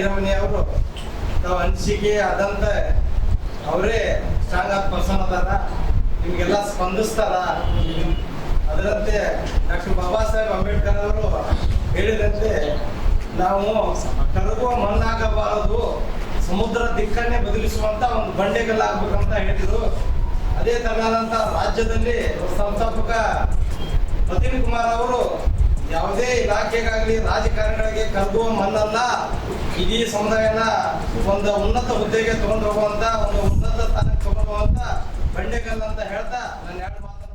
ವೀರಮಣಿಯವರು ತಾವು ಅನಿಸಿಕೆ ಆದಂತ ಅವರೇ ಸ್ಟ್ರಾಂಗ್ ಆದ ಪರ್ಸನ್ ಅದಾರ, ನಿಮಗೆಲ್ಲ ಸ್ಪಂದಿಸ್ತಾರ. ಅದರಂತೆ ಡಾಕ್ಟರ್ ಬಾಬಾ ಸಾಹೇಬ್ ಅಂಬೇಡ್ಕರ್ ಅವರು ಹೇಳಿದಂತೆ ನಾವು ಕರಗುವ ಮಣ್ಣಾಗಬಾರದು, ಸಮುದ್ರ ದಿಕ್ಕನ್ನೇ ಬದಲಿಸುವಂತ ಒಂದು ಬಂಡೆಗಲ್ಲಾಗಬೇಕಂತ ಹೇಳಿದ್ರು. ಅದೇ ತರನಾದಂತ ರಾಜ್ಯದಲ್ಲಿ ಸಂಸ್ಥಾಪಕ ಪ್ರದೀಪ್ ಕುಮಾರ್ ಅವರು ಯಾವುದೇ ಇಲಾಖೆಗಾಗಲಿ ರಾಜಕಾರಣಿಗಳಿಗೆ ಕರಗುವ ಮಣ್ಣಲ್ಲ, ಇಡೀ ಸಮುದಾಯನ ಒಂದು ಉನ್ನತ ಹುದ್ದೆಗೆ ತಗೊಂಡು ಹೋಗುವಂತ, ಒಂದು ಉನ್ನತ ಸ್ಥಾನಕ್ಕೆ ತಗೊಂಡು ಹೋಗುವಂತ ಬಂಡೆಗಲ್ ಅಂತ ಹೇಳ್ತಾ ನನ್ನ ಎರಡು ಮಾತನ್ನು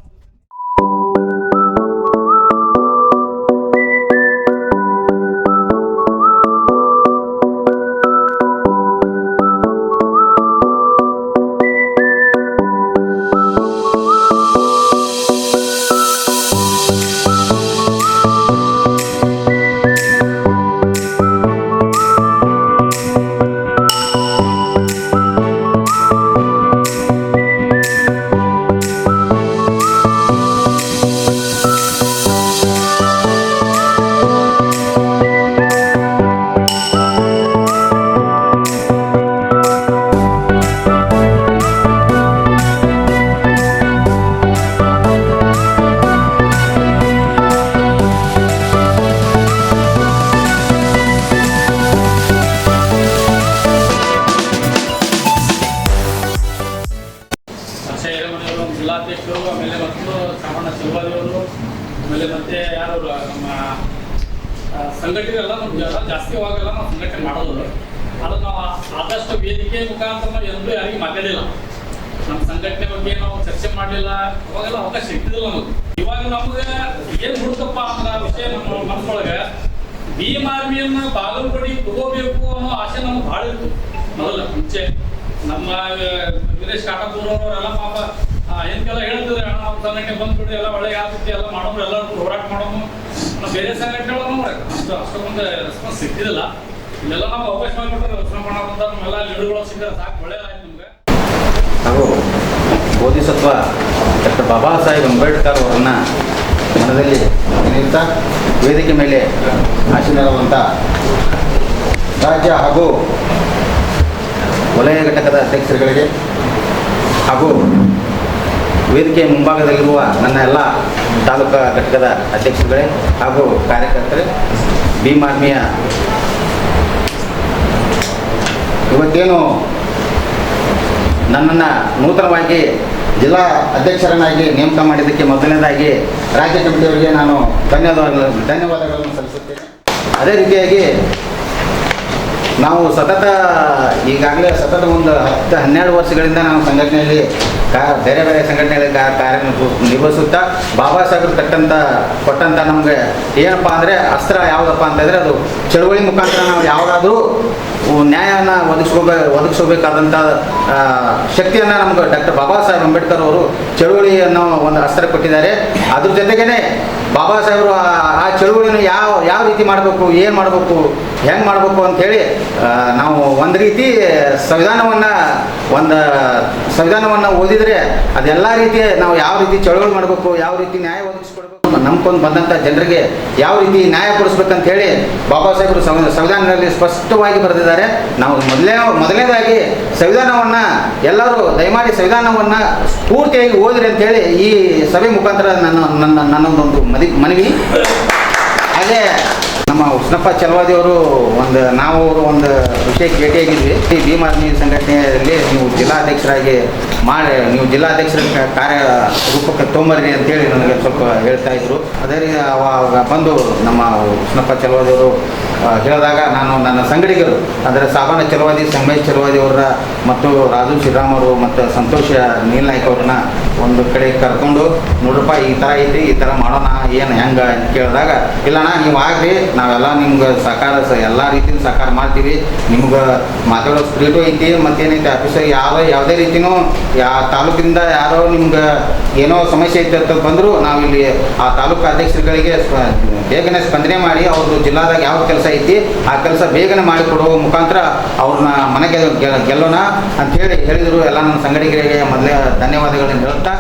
ಜಿಲ್ಲಾಧ್ಯಕ್ಷರು, ಆಮೇಲೆ ಮತ್ತು ಸಾಮಣ್ಣ ಶಿಲ್ವಾದಿಯವರು, ಆಮೇಲೆ ಮತ್ತೆ ಯಾರು ನಮ್ಮ ಸಂಘಟನೆಲ್ಲ ನಮ್ಗೆ ಜಾಸ್ತಿ ಹೋಗಲ್ಲ, ನಾವು ಸಂಘಟನೆ ಮಾಡೋದು. ಅದನ್ನು ನಾವು ಆದಷ್ಟು ವೇದಿಕೆ ಮುಖಾಂತರ ನಾವು ಎಂದೂ ಯಾರಿಗೂ ಮಾತಾಡಿಲ್ಲ. ನಮ್ಮ ಸಂಘಟನೆ ಬಗ್ಗೆ ನಾವು ಚರ್ಚೆ ಮಾಡಲಿಲ್ಲ, ಅವಾಗೆಲ್ಲ ಅವಕಾಶ ಸಿಗ್ತಿದಿಲ್ಲ ನಮಗೆ. ಇವಾಗ ನಮಗೆ ಏನು ಹುಡುಕಪ್ಪ ಅನ್ನೋ ವಿಷಯ ನಮ್ಮ ಮನಸ್ಸೊಳಗೆ ಭೀಮ್ ಆರ್ಮಿಯನ್ನು ಬಾಗಲಕೋಟೆ ತಗೋಬೇಕು ಅನ್ನೋ ಆಸೆ ನಮ್ಗೆ ಭಾಳ ಇತ್ತು. ಮೊದಲ ಮುಂಚೆ ನಮ್ಮ ವೀರೇಶ್ ಕಾಟಾಪುರ ಅವರೆಲ್ಲ ಪಾಪ ಏನಕ್ಕೆಲ್ಲ ಹೇಳ್ತಿದ್ರೆ ನಾವು ಸಂಘಟನೆ ಬಂದ್ಬಿಟ್ಟು ಎಲ್ಲ ಒಳ್ಳೆ ಆಗ್ತೈತಿ, ಎಲ್ಲ ಮಾಡೋರು ಎಲ್ಲರೂ ಹೋರಾಟ ಮಾಡೋನು. ನಾವು ಬೇರೆ ಸಂಘಟನೆಗಳು ಅಷ್ಟೊಂದು ರೆಸ್ಪಾನ್ಸ್ ಸಿಗ್ತಿದಿಲ್ಲ. ಇಲ್ಲೆಲ್ಲ ನಾವು ಅವಕಾಶ ಮಾಡಿಬಿಟ್ರೆ ರಚನೆ ಮಾಡೋದಂತ ನಮ್ಮೆಲ್ಲ ಲೀಡರ್ಗಳು ಸಿಕ್ಕರೆ ಸಾಕು, ಒಳ್ಳೆಯದಾಯ್ತು ನಮ್ಗೆ. ಹಾಗೂ ಬೋಧಿಸತ್ವ ಡಾಕ್ಟರ್ ಬಾಬಾ ಸಾಹೇಬ್ ಅಂಬೇಡ್ಕರ್ ಅವರನ್ನು ಮನದಲ್ಲಿ ನಿಂತ ವೇದಿಕೆ ಮೇಲೆ ಆಶೀರ್ವಾದವಂತ ರಾಜ್ಯ ಹಾಗೂ ವಲಯ ಘಟಕದ ಅಧ್ಯಕ್ಷರುಗಳಿಗೆ ಹಾಗೂ ವೇದಿಕೆಯ ಮುಂಭಾಗದಲ್ಲಿರುವ ನನ್ನ ಎಲ್ಲ ತಾಲೂಕಾ ಘಟಕದ ಅಧ್ಯಕ್ಷರುಗಳೇ ಹಾಗೂ ಕಾರ್ಯಕರ್ತರೇ, ಭೀಮ್ ಆರ್ಮಿಯ ಇವತ್ತೇನು ನನ್ನನ್ನು ನೂತನವಾಗಿ ಜಿಲ್ಲಾ ಅಧ್ಯಕ್ಷರನ್ನಾಗಿ ನೇಮಕ ಮಾಡಿದ್ದಕ್ಕೆ ಮೊದಲನೇದಾಗಿ ರಾಜ್ಯ ಕಮಿಟಿಯವರಿಗೆ ನಾನು ಧನ್ಯವಾದಗಳನ್ನು ಸಲ್ಲಿಸುತ್ತೇನೆ. ಅದೇ ರೀತಿಯಾಗಿ ನಾವು ಈಗಾಗಲೇ ಸತತ ಒಂದು 10-12 ವರ್ಷಗಳಿಂದ ನಾವು ಸಂಘಟನೆಯಲ್ಲಿ ಬೇರೆ ಬೇರೆ ಸಂಘಟನೆಗಳಲ್ಲಿ ಕಾರ್ಯನಿರ್ವಹಿಸುತ್ತಾ ಬಾಬಾ ಸಾಹೇಬರು ಕೊಟ್ಟಂಥ ನಮಗೆ ಏನಪ್ಪ ಅಂದರೆ ಅಸ್ತ್ರ ಯಾವುದಪ್ಪ ಅಂತಂದರೆ ಅದು ಚಳುವಳಿ ಮುಖಾಂತರ ನಾವು ಯಾವುದಾದ್ರೂ ನ್ಯಾಯವನ್ನು ಒದಗಿಸಬೇಕಾದಂಥ ಶಕ್ತಿಯನ್ನು ನಮ್ಗೆ ಡಾಕ್ಟರ್ ಬಾಬಾ ಸಾಹೇಬ್ ಅಂಬೇಡ್ಕರ್ ಅವರು ಚಳುವಳಿಯನ್ನು ಒಂದು ಅಸ್ತ್ರ ಕೊಟ್ಟಿದ್ದಾರೆ. ಅದ್ರ ಜೊತೆಗೇ ಬಾಬಾ ಸಾಹೇಬರು ಆ ಚಳುವಳಿನ ಯಾವ ರೀತಿ ಮಾಡಬೇಕು, ಏನು ಮಾಡಬೇಕು, ಹೆಂಗೆ ಮಾಡಬೇಕು ಅಂಥೇಳಿ ನಾವು ಒಂದು ರೀತಿ ಸಂವಿಧಾನವನ್ನು ಓದಿದರೆ ಅದೆಲ್ಲ ರೀತಿ ನಾವು ಯಾವ ರೀತಿ ಚಳುವಳಿ ಮಾಡಬೇಕು, ಯಾವ ರೀತಿ ನ್ಯಾಯ ಒದಗಿಸ್ಕೊಡ್ಬೇಕು, ನಂಬ್ಕೊಂಡು ಬಂದಂಥ ಜನರಿಗೆ ಯಾವ ರೀತಿ ನ್ಯಾಯ ಕೊಡಿಸ್ಬೇಕಂತ ಹೇಳಿ ಬಾಬಾ ಸಾಹೇಬರು ಸಂವಿಧಾನದಲ್ಲಿ ಸ್ಪಷ್ಟವಾಗಿ ಬರೆದಿದ್ದಾರೆ. ನಾವು ಮೊದಲನೇದಾಗಿ ಸಂವಿಧಾನವನ್ನು ಎಲ್ಲರೂ ದಯಮಾಡಿ ಸಂವಿಧಾನವನ್ನು ಪೂರ್ತಿಯಾಗಿ ಓದಿರಿ ಅಂತೇಳಿ ಈ ಸಭೆ ಮುಖಾಂತರ ನನ್ನೊಂದೊಂದು ಮನವಿ. ಹಾಗೆ ನಮ್ಮ ಉಸ್ನಪ್ಪ ಚಲವಾದಿಯವರು ನಾವು ಒಂದು ವಿಷಯಕ್ಕೆ ಭೇಟಿಯಾಗಿದ್ವಿ. ಈ ಭೀಮ್ ಆರ್ಮಿ ಸಂಘಟನೆಯಲ್ಲಿ ನೀವು ಜಿಲ್ಲಾಧ್ಯಕ್ಷರಾಗಿ ನೀವು ಜಿಲ್ಲಾಧ್ಯಕ್ಷರ ಕಾರ್ಯ ರೂಪಕ್ಕೆ ತೊಂಬರ್ರಿ ಅಂತೇಳಿ ನನಗೆ ಸ್ವಲ್ಪ ಹೇಳ್ತಾ ಇದ್ರು. ಅದೇ ರೀತಿ ಅವಾಗ ಬಂದು ನಮ್ಮ ಉಸ್ನಪ್ಪ ಚಲವಾದಿಯವರು ಹೇಳಿದಾಗ ನಾನು ನನ್ನ ಸಂಗಡಿಗರು ಅಂದರೆ ಸಾಬಣ್ಣ ಚಲವಾದಿ, ಸಂಗಮೇಶ್ ಚಲವಾದಿ ಅವರ ಮತ್ತು ರಾಜು ಶ್ರೀರಾಮ್ ಅವರು ಮತ್ತು ಸಂತೋಷ ನೀಲ್ನಾಯ್ಕ ಅವ್ರನ್ನ ಒಂದು ಕಡೆ ಕರ್ಕೊಂಡು ನೋಡ್ರಪ್ಪ ಈ ಥರ ಐತಿ, ಈ ಥರ ಮಾಡೋಣ, ಏನು ಹೆಂಗೆ ಅಂತ ಕೇಳಿದಾಗ ಇಲ್ಲಣ್ಣ ನೀವು ಆಗ್ರಿ, ನಾವೆಲ್ಲ ನಿಮ್ಗೆ ಸಹಕಾರ ಎಲ್ಲ ರೀತಿಯಿಂದ ಸಹಕಾರ ಮಾಡ್ತೀವಿ, ನಿಮ್ಗೆ ಮಾತಾಡೋ ಸ್ಪ್ರಿಟು ಐತಿ, ಮತ್ತೇನೈತಿ ಆಫೀಸಾಗಿ ಯಾವುದೇ ರೀತಿಯೂ ತಾಲೂಕಿಂದ ಯಾರೋ ನಿಮ್ಗೆ ಏನೋ ಸಮಸ್ಯೆ ಐತೆ ಅಂತ ಬಂದರೂ ನಾವಿಲ್ಲಿ ಆ ತಾಲೂಕು ಅಧ್ಯಕ್ಷರುಗಳಿಗೆ ಬೇಗನೆ ಸ್ಪಂದನೆ ಮಾಡಿ ಅವ್ರದ್ದು ಜಿಲ್ಲಾದಾಗ ಯಾವ ಕೆಲಸ ಐತಿ ಆ ಕೆಲಸ ಬೇಗನೆ ಮಾಡಿಕೊಡುವ ಮುಖಾಂತರ ಅವ್ರನ್ನ ಮನೆಗೆ ಗೆಲ್ಲೋಣ ಅಂಥೇಳಿ ಹೇಳಿದರು. ಎಲ್ಲ ನನ್ನ ಸಂಘಟಕರಿಗೆ ಮೊದಲೇ ಧನ್ಯವಾದಗಳನ್ನು ಹೇಳ್ತಾ